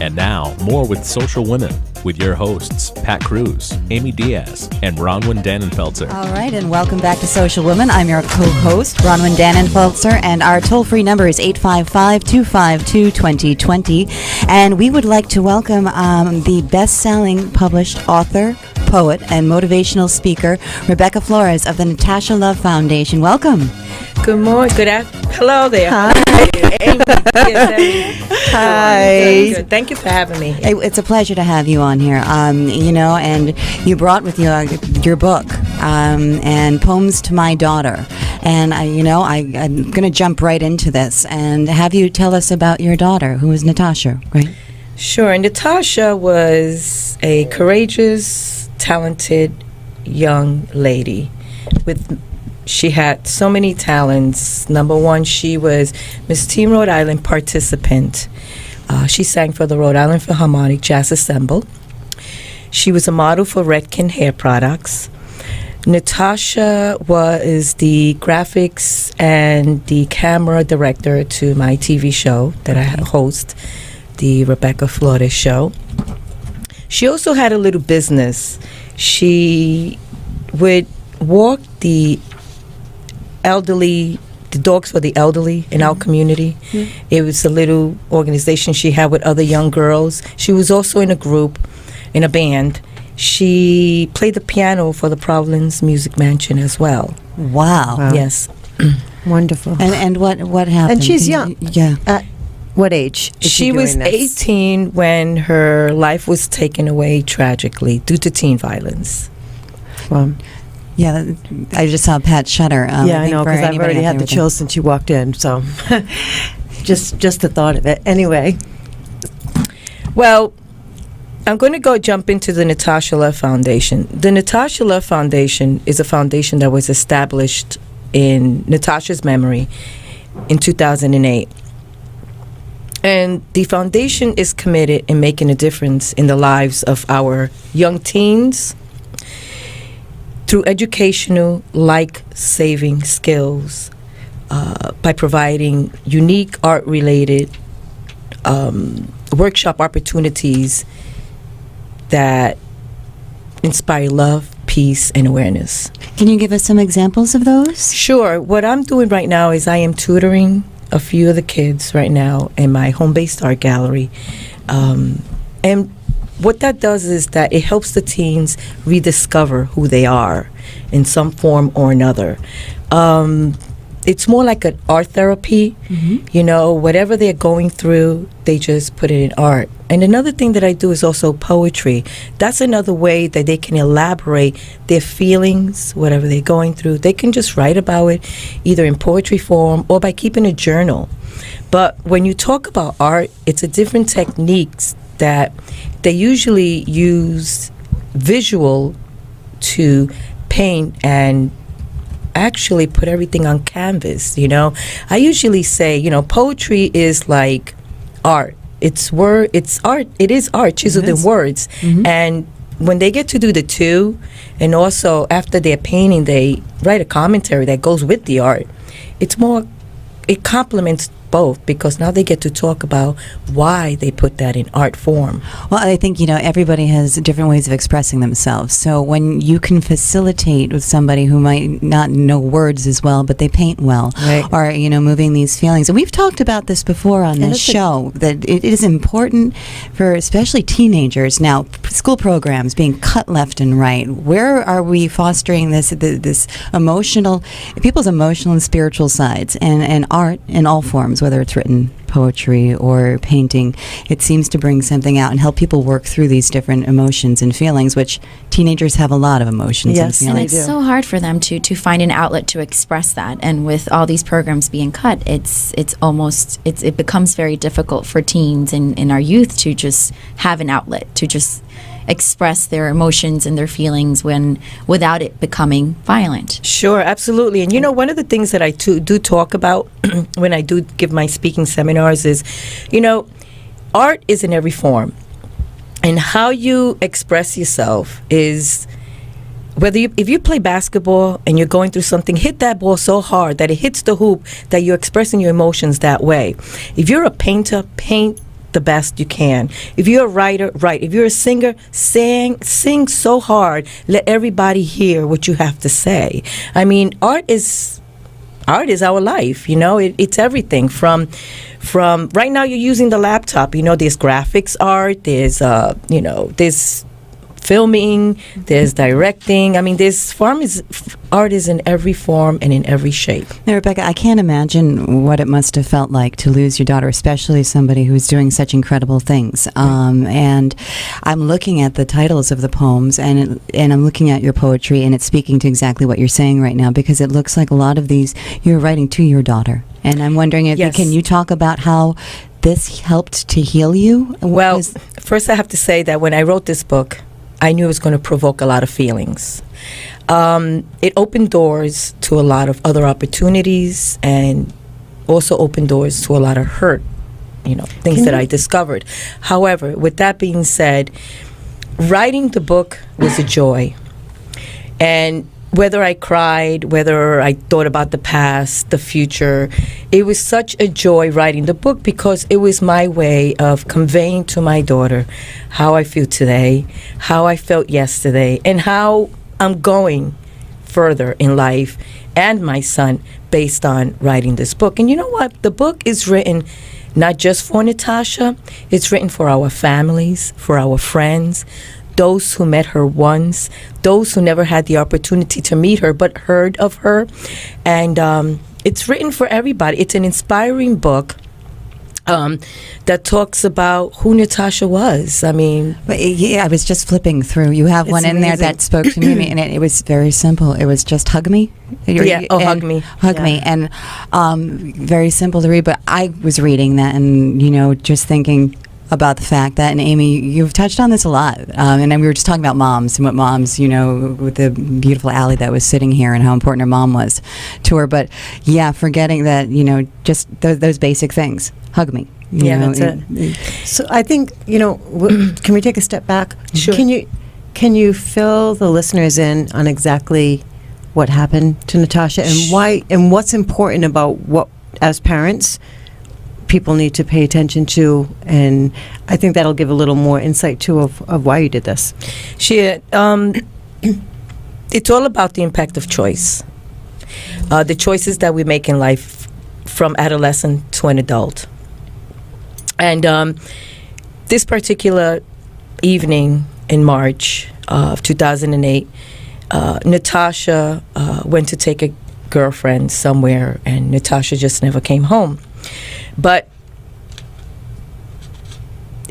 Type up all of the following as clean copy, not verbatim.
And now, more with Social Women, with your hosts, Pat Cruz, Amy Diaz, and Bronwyn Dannenfelser. All right, and welcome back to Social Women. I'm your co-host, Bronwyn Dannenfelser, and our toll-free number is 855-252-2020. And we would like to welcome the best-selling published author, poet, and motivational speaker, Rebecca Flores of the Natasha Love Foundation. Welcome. Good morning. Hello there. Hi. Amy. Hi. Good. Thank you for having me. It's a pleasure to have you on here. And you brought with you your book, and Poems to My Daughter. And I'm going to jump right into this and have you tell us about your daughter, who is Natasha, right? Sure. And Natasha was a courageous, talented young lady she had so many talents. Number one, she was Miss Teen Rhode Island participant. She sang for the Rhode Island Philharmonic Jazz Ensemble. She was a model for Redken Hair Products. Natasha was the graphics and the camera director to my TV show that I host, the Rebecca Flores Show. She also had a little business. She would walk the dogs for the elderly in our community. Mm-hmm. It was a little organization she had with other young girls. She was also in a group, in a band. She played the piano for the Providence Music Mansion as well. Wow. Yes. Wonderful. And what happened? And she's young. Yeah. At what age is she was doing this? 18 when her life was taken away tragically due to teen violence. Well, yeah, I just saw Pat shudder. I know, because I've already had the chills since you walked in, so just the thought of it. Anyway. Well, I'm going to jump into the Natasha Love Foundation. The Natasha Love Foundation is a foundation that was established in Natasha's memory in 2008. And the foundation is committed in making a difference in the lives of our young teens through educational, life-saving skills, by providing unique art-related workshop opportunities that inspire love, peace, and awareness. Can you give us some examples of those? Sure. What I'm doing right now is I am tutoring a few of the kids right now in my home-based art gallery. And what that does is that it helps the teens rediscover who they are in some form or another. It's more like an art therapy. Mm-hmm. Whatever they're going through, they just put it in art. And another thing that I do is also poetry. That's another way that they can elaborate their feelings, whatever they're going through. They can just write about it, either in poetry form or by keeping a journal. But when you talk about art, it's a different techniques that they usually use visual to paint and actually put everything on canvas. I usually say, poetry is like art. It's art. It is art chiseled in words. Mm-hmm. And when they get to do the two, and also after they're painting, they write a commentary that goes with the art. It complements both, because now they get to talk about why they put that in art form. Well, I think, everybody has different ways of expressing themselves. So when you can facilitate with somebody who might not know words as well, but they paint well, right, or, moving these feelings. And we've talked about this before on this show, that it is important for especially teenagers now, school programs being cut left and right. Where are we fostering this emotional, people's emotional and spiritual sides, and art in all forms, whether it's written poetry or painting? It seems to bring something out and help people work through these different emotions and feelings, which teenagers have a lot of emotions and feelings. And it's so hard for them to find an outlet to express that. And with all these programs being cut, it becomes very difficult for teens and our youth to just have an outlet, to just express their emotions and their feelings without it becoming violent. Sure, absolutely. And one of the things that I do talk about when I do give my speaking seminars is, art is in every form. And how you express yourself is, if you play basketball and you're going through something, hit that ball so hard that it hits the hoop, that you're expressing your emotions that way. If you're a painter, paint the best you can. If you're a writer, write. If you're a singer, sing so hard. Let everybody hear what you have to say. I mean, art is our life. It's everything from right now. You're using the laptop. There's graphics art. There's there's filming, there's directing. I mean, there's art is in every form and in every shape. Now, Rebecca, I can't imagine what it must have felt like to lose your daughter, especially somebody who's doing such incredible things. And I'm looking at the titles of the poems, and I'm looking at your poetry, and it's speaking to exactly what you're saying right now, because it looks like a lot of these you're writing to your daughter. And I'm wondering if can you talk about how this helped to heal you? Well, first I have to say that when I wrote this book, I knew it was going to provoke a lot of feelings. It opened doors to a lot of other opportunities, and also opened doors to a lot of hurt, things that I discovered. However, with that being said, writing the book was a joy. And whether I cried, whether I thought about the past, the future, it was such a joy writing the book, because it was my way of conveying to my daughter how I feel today, how I felt yesterday, and how I'm going further in life, and my son, based on writing this book. And you know what? The book is written not just for Natasha, it's written for our families, for our friends, those who met her once, those who never had the opportunity to meet her but heard of her. And it's written for everybody. It's an inspiring book that talks about who Natasha was. I mean, I was just flipping through. You have one in there that spoke to me, and it was very simple. It was just hug me. Hug me. Hug me. And very simple to read, but I was reading that and, just thinking about the fact that, and Amy, you've touched on this a lot, and we were just talking about moms and what moms, with the beautiful Allie that was sitting here and how important her mom was to her. But yeah, forgetting that, just those basic things. Hug me. That's it. So I think, can we take a step back? Sure. Can you fill the listeners in on exactly what happened to Natasha and why, and what's important about what, as parents, people need to pay attention to? And I think that'll give a little more insight too of why you did this. It's all about the impact of choice. The choices that we make in life from adolescent to an adult. And this particular evening in March of 2008, Natasha went to take a girlfriend somewhere, and Natasha just never came home. But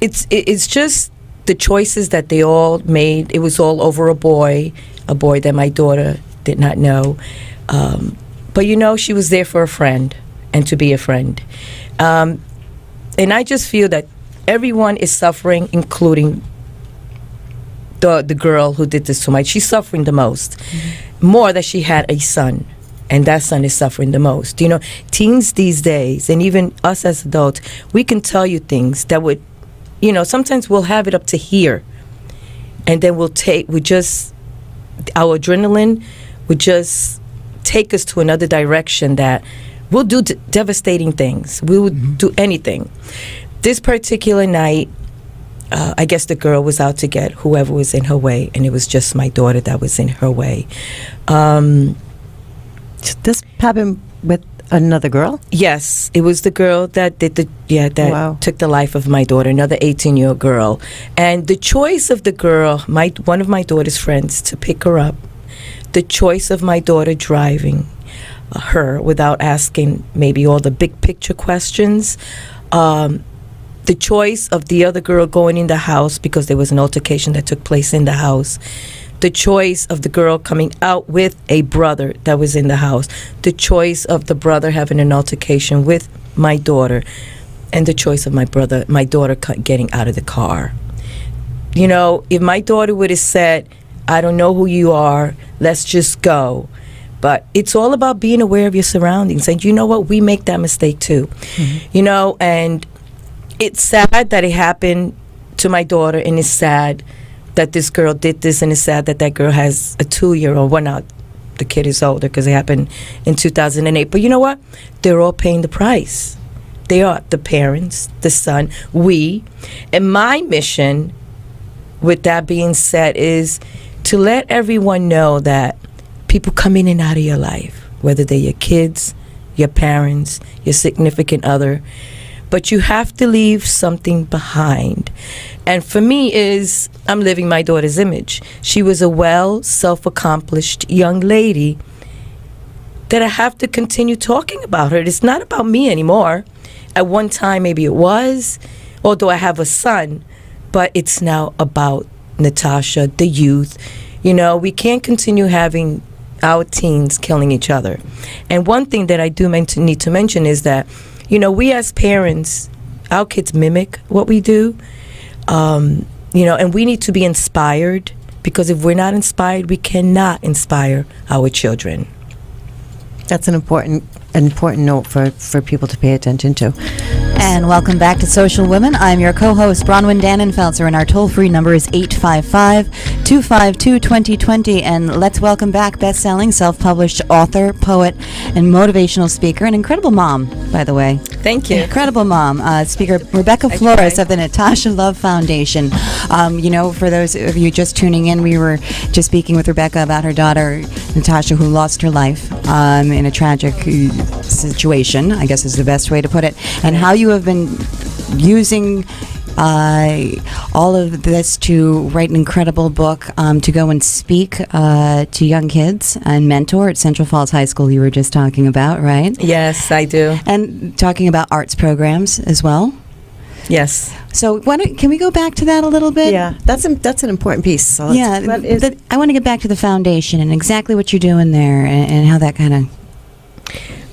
it's just the choices that they all made. It was all over a boy that my daughter did not know. But she was there for a friend and to be a friend. And I just feel that everyone is suffering, including the girl who did this to my. She's suffering the most, more that she had a son. And that son is suffering the most. Teens these days, and even us as adults, we can tell you things that would, sometimes we'll have it up to here. And then our adrenaline would just take us to another direction that we'll do devastating things. We would do anything. This particular night, I guess the girl was out to get whoever was in her way, and it was just my daughter that was in her way. This happened with another girl? Yes, it was the girl that did took the life of my daughter, another 18-year-old girl. And the choice of the girl, one of my daughter's friends, to pick her up, the choice of my daughter driving her without asking maybe all the big picture questions, the choice of the other girl going in the house because there was an altercation that took place in the house, the choice of the girl coming out with a brother that was in the house, the choice of the brother having an altercation with my daughter, and the choice of my daughter getting out of the car. If my daughter would have said, I don't know who you are, let's just go. But it's all about being aware of your surroundings. And you know what? We make that mistake too. Mm-hmm. And it's sad that it happened to my daughter, and it's sad that this girl did this, and it's sad that girl has a 2-year-old. Well, now the kid is older because it happened in 2008. But you know what? They're all paying the price. They are the parents, the son, we. And my mission, with that being said, is to let everyone know that people come in and out of your life, whether they're your kids, your parents, your significant other, but you have to leave something behind. And for me is, I'm living my daughter's image. She was a well, self-accomplished young lady that I have to continue talking about her. It's not about me anymore. At one time, maybe it was, although I have a son, but it's now about Natasha, the youth. You know, we can't continue having our teens killing each other. And one thing that I do need to mention is that, you know, we as parents, our kids mimic what we do, you know, and we need to be inspired, because if we're not inspired, we cannot inspire our children. That's an important note for people to pay attention to. And welcome back to Social Women. I'm your co-host, Bronwyn Dannenfelser, and our toll-free number is 855-252-2020. And let's welcome back best-selling, self-published author, poet, and motivational speaker, an incredible mom, by the way. Thank you. Incredible mom, speaker Rebecca Flores of the Natasha Love Foundation. You know, for those of you just tuning in, we were just speaking with Rebecca about her daughter, Natasha, who lost her life in a tragic situation, I guess is the best way to put it, and how you have been using all of this to write an incredible book, to go and speak to young kids and mentor at Central Falls High School you were just talking about, right? Yes, I do. And talking about arts programs as well. Yes. So can we go back to that a little bit? Yeah, that's an important piece. So Yeah, I want to get back to the foundation and exactly what you're doing there and how that kind of...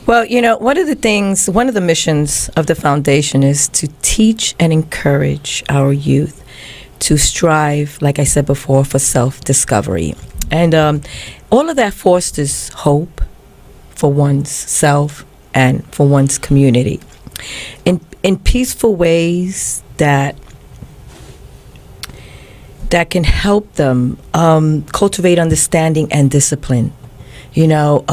Well, you know, one of the missions of the foundation is to teach and encourage our youth to strive, like I said before, for self-discovery. And all of that fosters hope for one's self and for one's community in peaceful ways that can help them cultivate understanding and discipline. You know,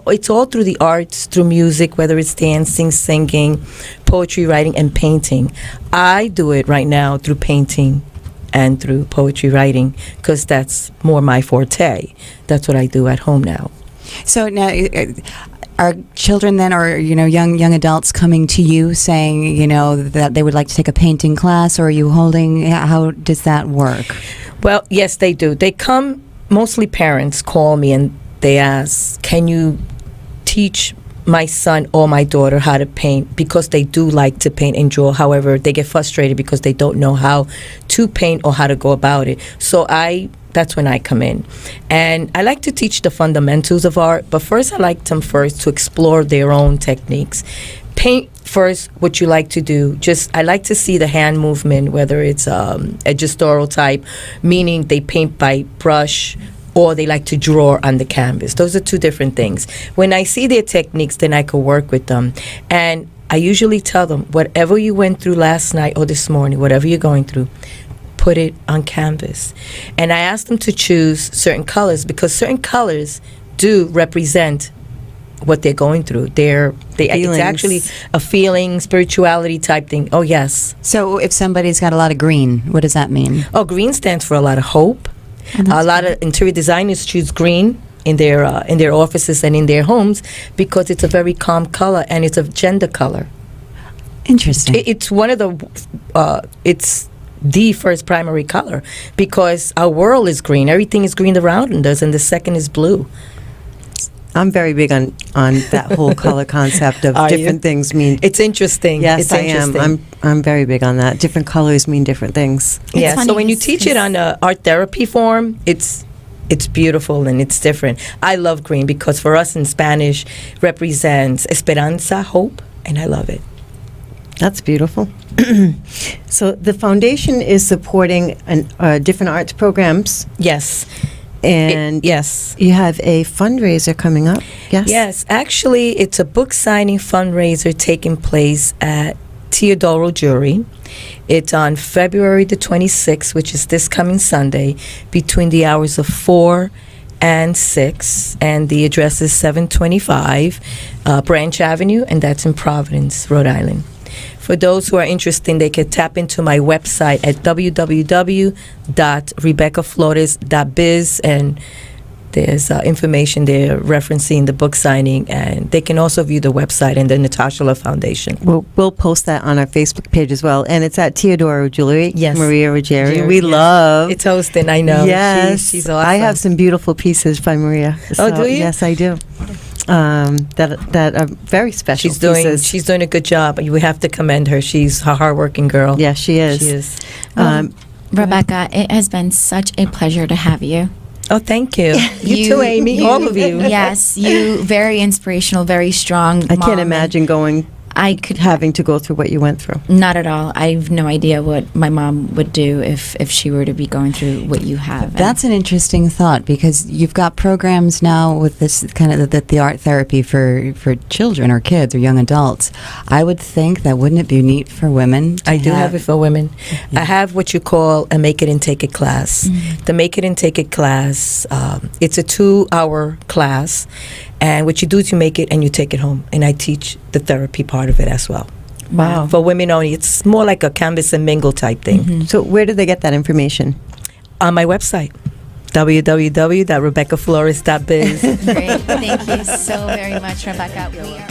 it's all through the arts, through music, whether it's dancing, singing, poetry, writing, and painting. I do it right now through painting and through poetry writing, because that's more my forte. That's what I do at home now. So now, are children then, or young adults coming to you saying that they would like to take a painting class, or are you holding? How does that work? Well, yes, they do. They come. Mostly parents call me and they ask, "Can you teach my son or my daughter how to paint?" Because they do like to paint and draw. However, they get frustrated because they don't know how to paint or how to go about it. So that's when I come in. And I like to teach the fundamentals of art, but first I like them first to explore their own techniques. Paint first what you like to do. I like to see the hand movement, whether it's a gestural type, meaning they paint by brush, or they like to draw on the canvas. Those are two different things. When I see their techniques, then I can work with them. And I usually tell them, whatever you went through last night or this morning, whatever you're going through, put it on canvas. And I ask them to choose certain colors, because certain colors do represent what they're going through. It's actually a feeling, spirituality type thing. Oh, yes. So if somebody's got a lot of green, what does that mean? Oh, green stands for a lot of hope. A lot of interior designers choose green in their offices and in their homes because it's a very calm color and it's a gender color. Interesting. It's one of it's the first primary color, because our world is green. Everything is green around us, and the second is blue. I'm very big on that whole color concept of different things mean. It's interesting. Yes, I am. I'm very big on that. Different colors mean different things. Yeah. So when you teach it on a art therapy form, it's beautiful and it's different. I love green because for us in Spanish represents esperanza, hope, and I love it. That's beautiful. So the foundation is supporting different arts programs. Yes. And yes, you have a fundraiser coming up. Yes. Yes, actually, it's a book signing fundraiser taking place at Teodoro Jury. It's on February the 26th, which is this coming Sunday, between the hours of 4 and 6, and the address is 725 Branch Avenue, and that's in Providence, Rhode Island. For those who are interested, they can tap into my website at www.rebeccaflores.biz, and there's information there referencing the book signing, and they can also view the website and the Natasha Love Foundation. We'll post that on our Facebook page as well, and it's at Teodoro Jewelry. Yes. Maria Ruggieri. Yes. We love. It's hosting, I know. Yes, she's awesome. I have some beautiful pieces by Maria. Oh, do you? Yes, I do. That are very special. Pieces. She's doing a good job. You have to commend her. She's a hardworking girl. Yeah, she is. She is. Rebecca, it has been such a pleasure to have you. Oh, thank you. You too, Amy. All of you. Yes, you very inspirational, very strong. I can't imagine having to go through what you went through. Not at all. I have no idea what my mom would do if she were to be going through what you have. That's an interesting thought, because you've got programs now with this kind of the art therapy for children or kids or young adults. I would think that wouldn't it be neat for women? I do have it for women. Yeah. I have what you call a Make It and Take It class. The Make It and Take It class, it's a 2-hour class. And what you do is you make it and you take it home. And I teach the therapy part of it as well. Wow. For women only. It's more like a canvas and mingle type thing. So where do they get that information? On my website, www.rebeccaflores.biz. Great. Thank you so very much, Rebecca. We are